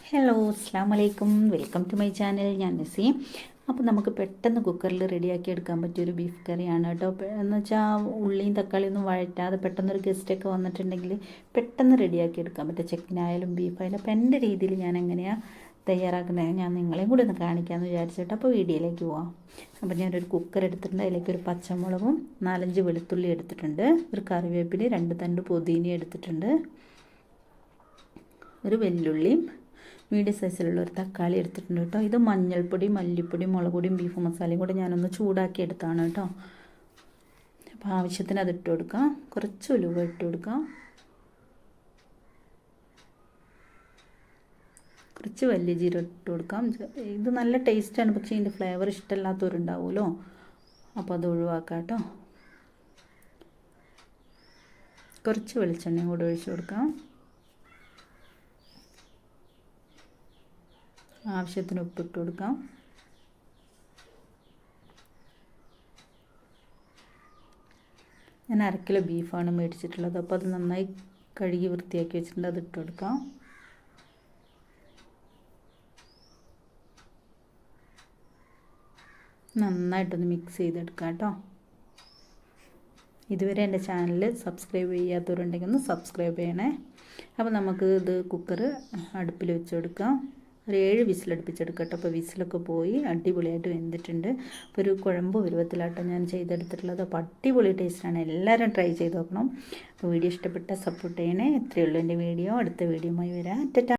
Hello അസ്സാം വലൈക്കും, welcome to my channel. ഞാൻ നസീം. അപ്പോൾ നമുക്ക് പെട്ടെന്ന് കുക്കറിൽ റെഡിയാക്കി എടുക്കാൻ പറ്റിയൊരു ബീഫ് കറിയാണ് കേട്ടോ. എന്ന് വെച്ചാൽ ഉള്ളിയും തക്കാളിയും ഒന്നും വഴറ്റാതെ പെട്ടെന്നൊരു ഗസ്റ്റൊക്കെ വന്നിട്ടുണ്ടെങ്കിൽ പെട്ടെന്ന് റെഡിയാക്കി എടുക്കാൻ പറ്റും. ചിക്കനായാലും ബീഫായാലും. അപ്പോൾ എൻ്റെ രീതിയിൽ ഞാൻ എങ്ങനെയാണ് തയ്യാറാക്കുന്നത് ഞാൻ നിങ്ങളെയും കൂടി ഒന്ന് കാണിക്കാമെന്ന് വിചാരിച്ചിട്ട് അപ്പോൾ വീഡിയോയിലേക്ക് പോവാം. അപ്പോൾ ഞാനൊരു കുക്കർ എടുത്തിട്ടുണ്ട്. അതിലേക്ക് ഒരു പച്ചമുളകും 4-5 വെളുത്തുള്ളി എടുത്തിട്ടുണ്ട്. ഒരു കറിവേപ്പില 2 തണ്ട് പുതിന എടുത്തിട്ടുണ്ട്. ഒരു വെല്ലുള്ളിയും മീഡിയം സൈസിലുള്ള ഒരു തക്കാളി എടുത്തിട്ടുണ്ട് കേട്ടോ. ഇത് മഞ്ഞൾപ്പൊടി, മല്ലിപ്പൊടി, മുളക് പൊടിയും ബീഫ് മസാലയും കൂടെ ഞാനൊന്ന് ചൂടാക്കി എടുത്താണ് കേട്ടോ. അപ്പോൾ ആവശ്യത്തിന് അത് ഇട്ട് കൊടുക്കാം. കുറച്ച് ഉലുവ ഇട്ട് കൊടുക്കാം. കുറച്ച് വലിയ ജീരകം ഇട്ട് കൊടുക്കാം. ഇത് നല്ല ടേസ്റ്റാണ്, പക്ഷേ ഇതിൻ്റെ ഫ്ലേവർ ഇഷ്ടമില്ലാത്തവരുണ്ടാവുമല്ലോ, അപ്പോൾ അത് ഒഴിവാക്കാം കേട്ടോ. കുറച്ച് വെളിച്ചെണ്ണയും കൂടെ ഒഴിച്ച് കൊടുക്കാം. ആവശ്യത്തിന് ഉപ്പിട്ട് കൊടുക്കാം. ഞാൻ 1/2 കിലോ ബീഫാണ് മേടിച്ചിട്ടുള്ളത്. അപ്പോൾ അത് നന്നായി കഴുകി വൃത്തിയാക്കി വെച്ചിട്ടുണ്ട്. അത് ഇട്ട് കൊടുക്കാം. നന്നായിട്ടൊന്ന് മിക്സ് ചെയ്തെടുക്കാം കേട്ടോ. ഇതുവരെ എൻ്റെ ചാനൽ സബ്സ്ക്രൈബ് ചെയ്യാത്തവരുണ്ടെങ്കിൽ ഒന്ന് സബ്സ്ക്രൈബ് ചെയ്യണേ. അപ്പോൾ നമുക്ക് ഇത് കുക്കർ അടുപ്പിൽ വെച്ച് കൊടുക്കാം. ഒരു 7 വിസിലടുപ്പിച്ചെടുക്കട്ടെ. അപ്പോൾ വിസിലൊക്കെ പോയി അടിപൊളിയായിട്ട് വെന്തിട്ടുണ്ട്. അപ്പോൾ ഒരു കുഴമ്പ് പരുവത്തിലാട്ടോ ഞാൻ ചെയ്തെടുത്തിട്ടുള്ളത്. അപ്പോൾ അടിപൊളി ടേസ്റ്റാണ്. എല്ലാവരും ട്രൈ ചെയ്ത് നോക്കണം. അപ്പോൾ വീഡിയോ ഇഷ്ടപ്പെട്ടാൽ സപ്പോർട്ട് ചെയ്യണേ. ഇത്രയേ ഉള്ളൂ എൻ്റെ വീഡിയോ. അടുത്ത വീഡിയോയുമായി വരാം. ടാറ്റാ.